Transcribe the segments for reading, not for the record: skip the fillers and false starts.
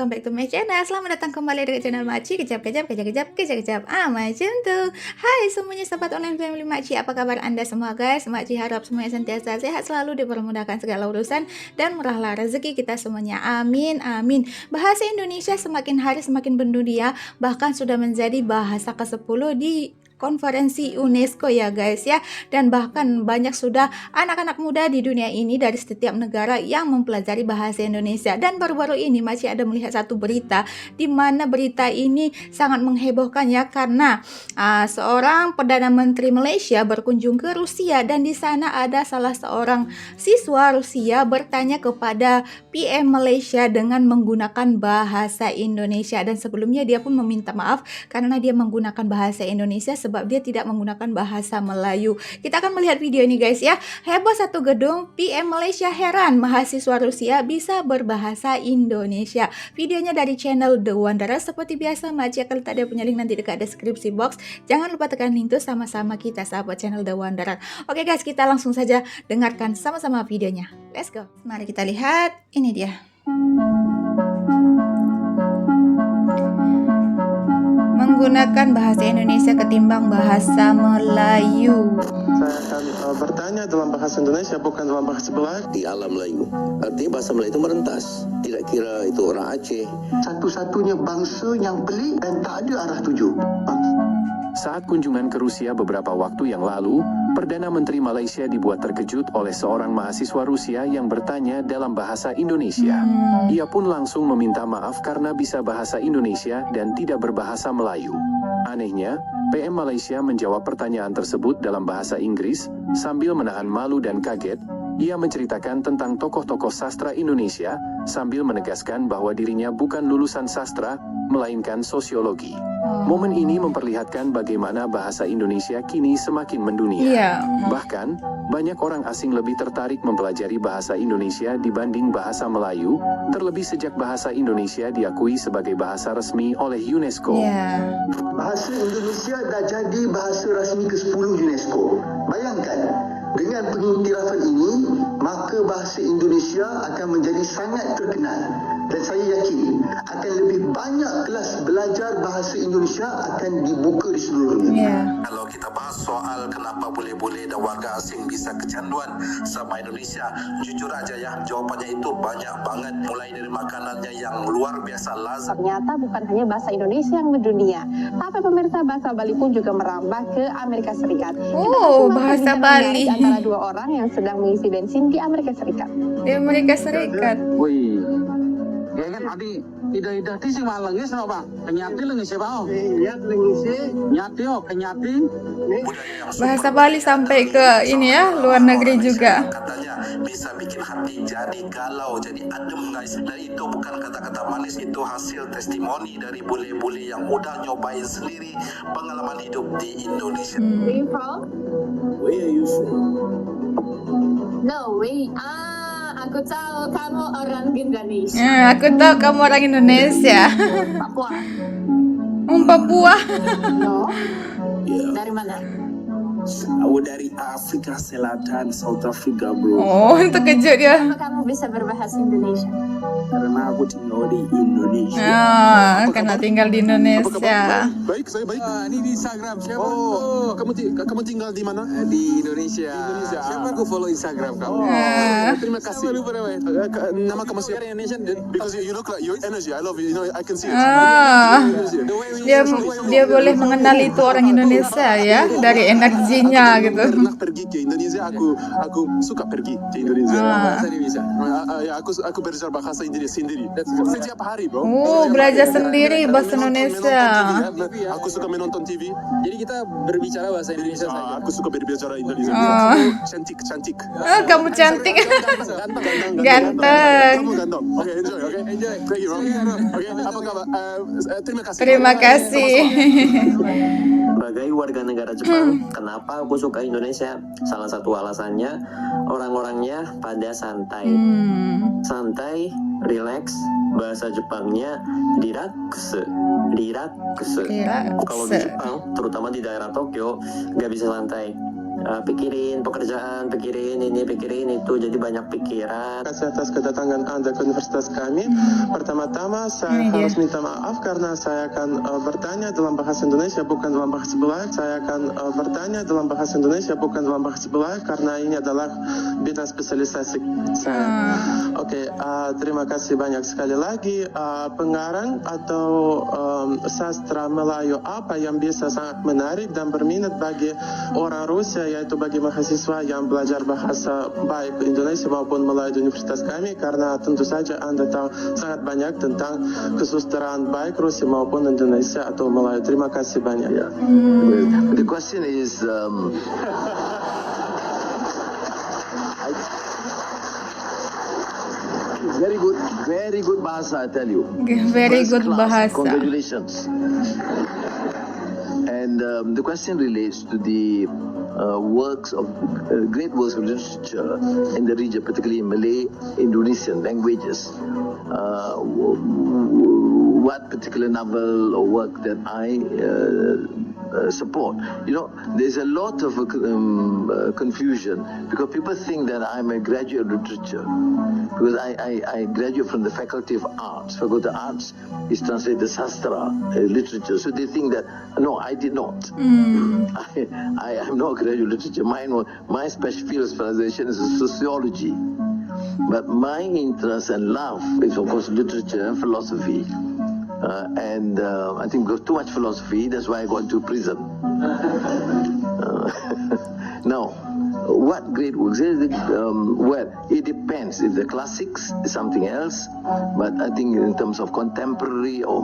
welcome back to my channel. Selamat datang kembali di channel Makci. Kejap, macam tuh. Hai semuanya sahabat online family Makci, apa kabar anda semua guys? Makci harap semuanya sentiasa sehat, selalu dipermudahkan segala urusan dan murahlah rezeki kita semuanya. Amin, amin. Bahasa Indonesia semakin hari semakin mendunia, bahkan sudah menjadi bahasa ke-10 di konferensi UNESCO ya guys ya, dan bahkan banyak sudah anak-anak muda di dunia ini dari setiap negara yang mempelajari bahasa Indonesia. Dan baru-baru ini masih ada melihat satu berita di mana berita ini sangat menghebohkan ya, karena seorang Perdana Menteri Malaysia berkunjung ke Rusia, dan di sana ada salah seorang siswa Rusia bertanya kepada PM Malaysia dengan menggunakan bahasa Indonesia, dan sebelumnya dia pun meminta maaf karena dia menggunakan bahasa Indonesia sebab dia tidak menggunakan bahasa Melayu. Kita akan melihat video ini guys ya. Heboh satu gedung, PM Malaysia heran mahasiswa Rusia bisa berbahasa Indonesia. Videonya dari channel The Wanderer. Seperti biasa Makci akan letak dia punya link nanti dekat deskripsi box. Jangan lupa tekan link itu, sama-sama kita sahabat channel The Wanderer. Oke guys, kita langsung saja dengarkan sama-sama videonya. Let's go. Mari kita lihat, ini dia. Menggunakan bahasa Indonesia ketimbang bahasa Melayu. Saya akan bertanya dalam bahasa Indonesia, bukan dalam bahasa Melayu. Di alam Melayu, artinya bahasa Melayu itu merentas. Tidak kira itu orang Aceh. Satu-satunya bangsa yang pelik dan tak ada arah tuju. Saat kunjungan ke Rusia beberapa waktu yang lalu, Perdana Menteri Malaysia dibuat terkejut oleh seorang mahasiswa Rusia yang bertanya dalam bahasa Indonesia. Ia pun langsung meminta maaf karena bisa bahasa Indonesia dan tidak berbahasa Melayu. Anehnya, PM Malaysia menjawab pertanyaan tersebut dalam bahasa Inggris, sambil menahan malu dan kaget. Ia menceritakan tentang tokoh-tokoh sastra Indonesia, sambil menegaskan bahwa dirinya bukan lulusan sastra, melainkan sosiologi. Momen ini memperlihatkan bagaimana bahasa Indonesia kini semakin mendunia. Bahkan, banyak orang asing lebih tertarik mempelajari bahasa Indonesia dibanding bahasa Melayu, terlebih sejak bahasa Indonesia diakui sebagai bahasa resmi oleh UNESCO. Bahasa Indonesia dah jadi bahasa rasmi ke-10 UNESCO. Bayangkan, dengan pengiktirafan ini, maka bahasa Indonesia akan menjadi sangat terkenal. Dan saya yakin akan lebih banyak kelas belajar bahasa Indonesia akan dibuka di seluruh dunia. Kalau kita bahas soal kenapa boleh-boleh dan warga asing bisa kecanduan sama Indonesia, jujur aja ya, jawabannya itu banyak banget. Mulai dari makanannya yang luar biasa lazat. Ternyata bukan hanya bahasa Indonesia yang mendunia, tapi pemirsa bahasa Bali pun juga merambah ke Amerika Serikat. Bahasa Bali antara dua orang yang sedang mengisi bensin di Amerika Serikat. Di Amerika Serikat. Wih, ya kan tadi ida ti sing malengis apa? Kenyati lengi siapa? Nyati kenyati. Bahasa Bali sampai ke ini ya, luar negeri juga. Katanya bisa bikin hati jadi galau, jadi adem guys. Dan itu bukan kata-kata manis, itu hasil testimoni dari bule-bule yang udah nyobain sendiri pengalaman hidup di Indonesia. Where you from? Where are you from? No way. Aku tahu kamu orang Indonesia. Aku tahu kamu orang Indonesia. Papua. Papua. No. Yeah. Dari mana? Aku dari Afrika Selatan, South Africa bro. Oh, itu kejut ya. Kenapa kamu bisa berbahasa Indonesia? Karena aku tinggal di Indonesia. Karena tinggal di Indonesia. Baik, saya baik. Ini di Instagram siapa? Oh, kamu tinggal di mana? Di Indonesia. Indonesia. Siapa aku follow Instagram kamu? Terima kasih. Sama lupa namanya. Nama kamu siapa? Indonesia. Because you look like your energy. I love you. You know, I can see it. Dia boleh mengenali itu orang Indonesia ya, dari energinya gitu. Pernah pergi ke Indonesia, aku suka pergi ke Indonesia. Bahasa bisa. Ya, aku belajar bahasa Indonesia sendiri. Setiap hari, bro. Belajar sendiri bahasa Indonesia. Aku suka menonton TV. Jadi kita berbicara bahasa Indonesia saja. Aku suka berbicara Indonesia. Cantik. Kamu cantik. Ganteng. Kamu Ganteng. ganteng. Oke, enjoy. Oke. Thank you, bro. Oke, apa kabar? Terima kasih. Terima kasih. Sebagai warga negara Jepang, kenapa aku suka Indonesia? Salah satu alasannya, orang-orangnya pada santai. Santai, relax, bahasa Jepangnya rirakse. Kalau di Jepang, terutama di daerah Tokyo, nggak bisa santai. pikirin pekerjaan, pikirin ini, pikirin itu, jadi banyak pikiran. Terima kasih atas kedatangan Anda ke universitas kami. Pertama-tama saya Ini dia. harus minta maaf karena saya akan bertanya dalam bahasa Indonesia bukan dalam bahasa Belanda. Saya akan bertanya dalam bahasa Indonesia bukan dalam bahasa Belanda karena ini adalah bidang spesialisasi saya. Oke, terima kasih banyak sekali lagi. Pengarang atau sastra Melayu apa yang bisa sangat menarik dan berminat bagi orang Rusia, yaitu bagi mahasiswa yang belajar bahasa baik Indonesia maupun Melayu di universitas kami, karena tentu saja Anda tahu sangat banyak tentang kesusastraan baik Rusia maupun Indonesia atau Melayu. Terima kasih banyak. The question is, very good bahasa, I tell you. Very First good class. bahasa. Congratulations. And the question relates to the works of great works of literature in the region, particularly in Malay, Indonesian languages. What particular novel or work that I support? You know, there's a lot of confusion because people think that I'm a graduate of literature because I graduate from the Faculty of Arts. Faculty of Arts is translated Sastra, literature. So they think that, no, I did not. I am not graduate literature. My special field of specialization is sociology. But my interest and love is, of course, literature and philosophy. And I think because too much philosophy, that's why I got into prison. Now, what great works? Well, it depends. If the classics is something else, but I think in terms of contemporary or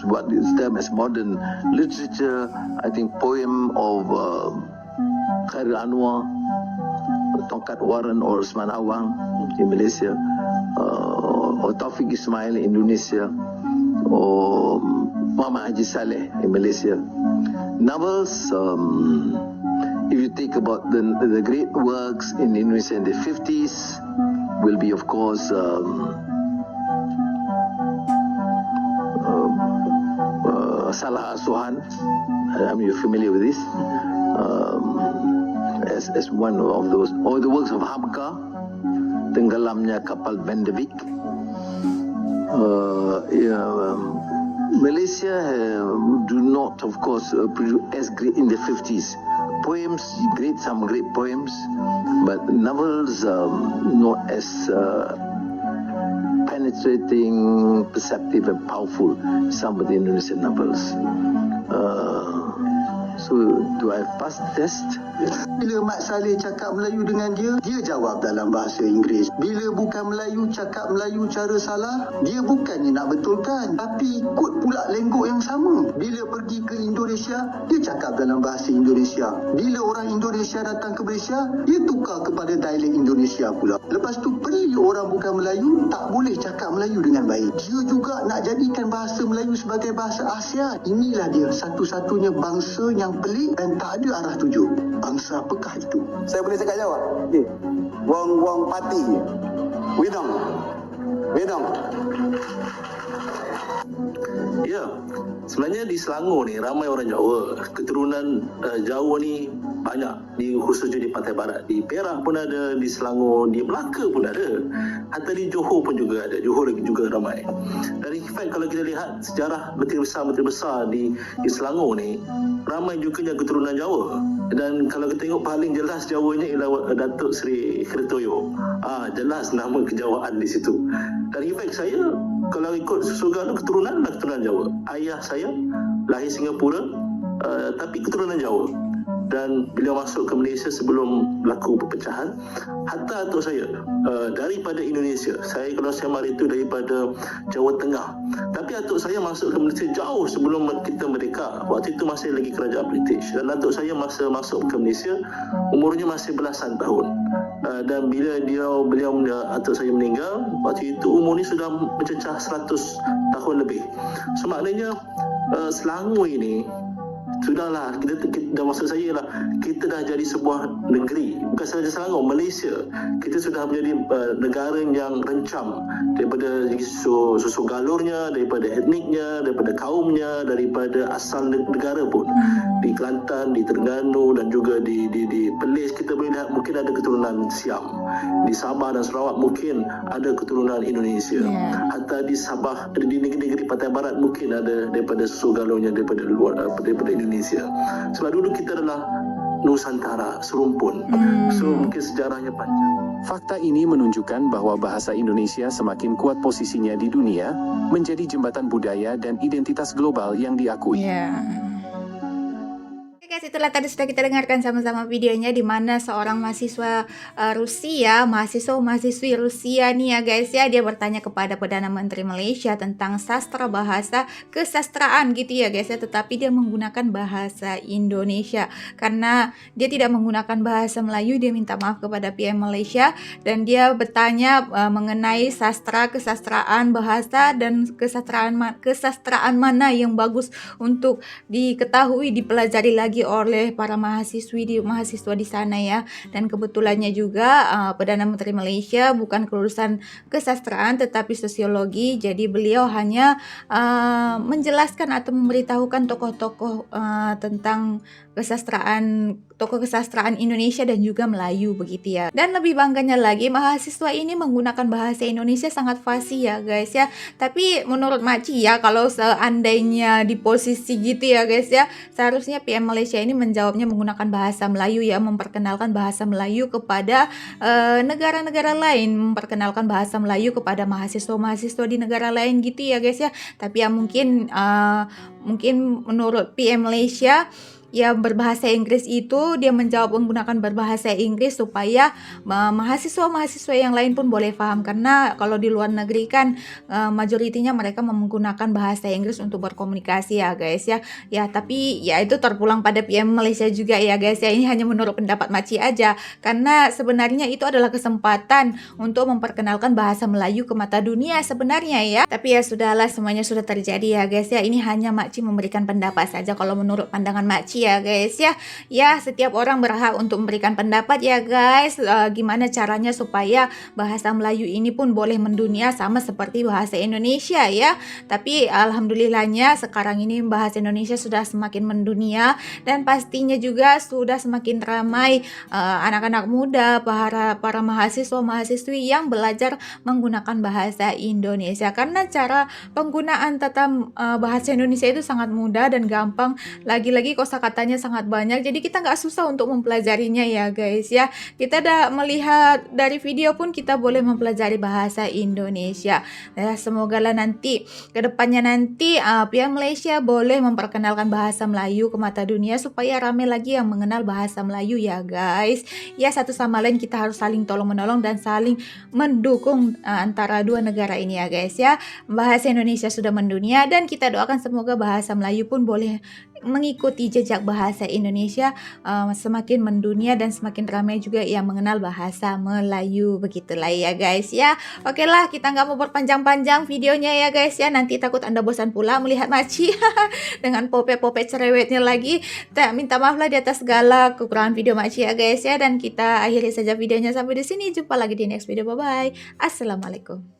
what is termed as modern literature, I think poem of Khairil Anwar, Tongkat Warren or Usman Awang in Malaysia, or Taufik Ismail in Indonesia, or Muhammad Haji Saleh in Malaysia. Novels, if you think about the great works in Indonesia in the 50s, will be, of course, Salah Asuhan. I mean, you're familiar with this. As one of those, or the works of Hamka, Tenggelamnya Kapal Van de Beek. Malaysia do not, of course, produce as great in the 50s. Poems, some great poems, but novels not as penetrating, perceptive, and powerful. Some of the Indonesian novels. So, do I pass the test? Bila Mat Saleh cakap Melayu dengan dia, dia jawab dalam bahasa Inggeris. Bila bukan Melayu cakap Melayu cara salah, dia bukannya nak betulkan, tapi ikut pula lenggok yang sama. Bila pergi ke Indonesia, dia cakap dalam bahasa Indonesia. Bila orang Indonesia datang ke Malaysia, dia tukar kepada dialek Indonesia pula. Lepas tu pergi orang bukan Melayu, tak boleh cakap Melayu dengan baik. Dia juga nak jadikan bahasa Melayu sebagai bahasa ASEAN. Inilah dia satu-satunya bangsa yang pelik dan tak ada arah tuju. Bangsa apakah itu? Saya boleh cakap jawab? Okay. Wong Pati. Widong. Ya, sebenarnya di Selangor ni ramai orang Jawa. Keturunan Jawa ni banyak, khususnya di Pantai Barat. Di Perak pun ada, di Selangor, di Melaka pun ada. Hatta di Johor pun juga ada. Johor juga ramai. Dan in fact, kalau kita lihat sejarah menteri besar di Selangor ni, ramai juga yang keturunan Jawa. Dan kalau kita tengok paling jelas Jawanya ialah Datuk Seri Kertoyo. Jelas nama kejawaan di situ. Dan in fact saya, kalau ikut surga tu keturunan Jawa. Ayah saya lahir Singapura, tapi keturunan Jawa. Dan beliau masuk ke Malaysia sebelum berlaku perpecahan. Hatta atuk saya daripada Indonesia. Kalau saya mari itu daripada Jawa Tengah. Tapi atuk saya masuk ke Malaysia jauh sebelum kita merdeka. Waktu itu masih lagi kerajaan British. Dan atuk saya masa masuk ke Malaysia umurnya masih belasan tahun. Dan bila beliau atuk saya meninggal, waktu itu umurnya sudah mencecah 100 tahun lebih. So maknanya Selangor ini sudahlah, dan maksud saya ialah kita dah jadi sebuah negeri, bukan sahaja Selangor, Malaysia. Kita sudah menjadi negara yang rencam daripada susu galurnya, daripada etniknya, daripada kaumnya, daripada asal negara pun. Kelantan, di Terengganu dan juga di Perlis kita boleh lihat mungkin ada keturunan Siam. Di Sabah dan Sarawak mungkin ada keturunan Indonesia. Atau di Sabah, di negeri-negeri Pantai Barat mungkin ada daripada susu galaunya daripada Indonesia. Sebab dulu kita adalah Nusantara, serumpun. So mungkin sejarahnya panjang. Fakta ini menunjukkan bahwa bahasa Indonesia semakin kuat posisinya di dunia, menjadi jembatan budaya dan identitas global yang diakui. Oke guys, itulah tadi sudah kita dengarkan sama-sama videonya di mana seorang mahasiswa mahasiswi Rusia nih ya guys ya, dia bertanya kepada Perdana Menteri Malaysia tentang sastra bahasa kesastraan gitu ya guys ya, tetapi dia menggunakan bahasa Indonesia karena dia tidak menggunakan bahasa Melayu. Dia minta maaf kepada PM Malaysia dan dia bertanya mengenai kesastraan bahasa dan kesastraan mana yang bagus untuk diketahui, dipelajari lagi oleh para mahasiswa di sana ya. Dan kebetulannya juga Perdana Menteri Malaysia bukan kelulusan kesastraan tetapi sosiologi, jadi beliau hanya menjelaskan atau memberitahukan tokoh-tokoh tentang tokoh kesastraan Indonesia dan juga Melayu begitu ya. Dan lebih bangganya lagi, mahasiswa ini menggunakan bahasa Indonesia sangat fasih ya guys ya. Tapi menurut Makci ya, kalau seandainya di posisi gitu ya guys ya, seharusnya PM Malaysia ini menjawabnya menggunakan bahasa Melayu ya, memperkenalkan bahasa Melayu kepada negara-negara lain, memperkenalkan bahasa Melayu kepada mahasiswa-mahasiswa di negara lain gitu ya guys ya. Tapi ya mungkin menurut PM Malaysia yang berbahasa Inggris itu dia menjawab menggunakan berbahasa Inggris supaya mahasiswa-mahasiswa yang lain pun boleh paham, karena kalau di luar negeri kan majoritinya mereka menggunakan bahasa Inggris untuk berkomunikasi ya guys ya. Ya tapi ya itu terpulang pada PM Malaysia juga ya guys ya. Ini hanya menurut pendapat Makci aja, karena sebenarnya itu adalah kesempatan untuk memperkenalkan bahasa Melayu ke mata dunia sebenarnya ya. Tapi ya sudahlah, semuanya sudah terjadi ya guys ya. Ini hanya Makci memberikan pendapat saja kalau menurut pandangan Makci ya guys ya. Ya, setiap orang berhak untuk memberikan pendapat ya guys. Gimana caranya supaya bahasa Melayu ini pun boleh mendunia sama seperti bahasa Indonesia ya. Tapi alhamdulillahnya sekarang ini bahasa Indonesia sudah semakin mendunia dan pastinya juga sudah semakin ramai anak-anak muda, para mahasiswa-mahasiswi yang belajar menggunakan bahasa Indonesia, karena cara penggunaan tata bahasa Indonesia itu sangat mudah dan gampang. Lagi-lagi kosakatanya sangat banyak, jadi kita nggak susah untuk mempelajarinya ya guys ya. Kita udah melihat dari video pun kita boleh mempelajari bahasa Indonesia. Semoga lah nanti kedepannya nanti pihak Malaysia boleh memperkenalkan bahasa Melayu ke mata dunia supaya ramai lagi yang mengenal bahasa Melayu ya guys. Ya, satu sama lain kita harus saling tolong menolong dan saling mendukung antara dua negara ini ya guys ya. Bahasa Indonesia sudah mendunia dan kita doakan semoga bahasa Melayu pun boleh mengikuti jejak bahasa Indonesia, semakin mendunia dan semakin ramai juga yang mengenal bahasa Melayu. Begitulah ya guys ya. Oke lah, kita nggak mau berpanjang-panjang videonya ya guys ya, nanti takut Anda bosan pula melihat Makci dengan popet-popet cerewetnya lagi. Minta maaf lah di atas segala kekurangan video Makci ya guys ya, dan kita akhiri saja videonya sampai di sini. Jumpa lagi di next video. Bye bye. Assalamualaikum.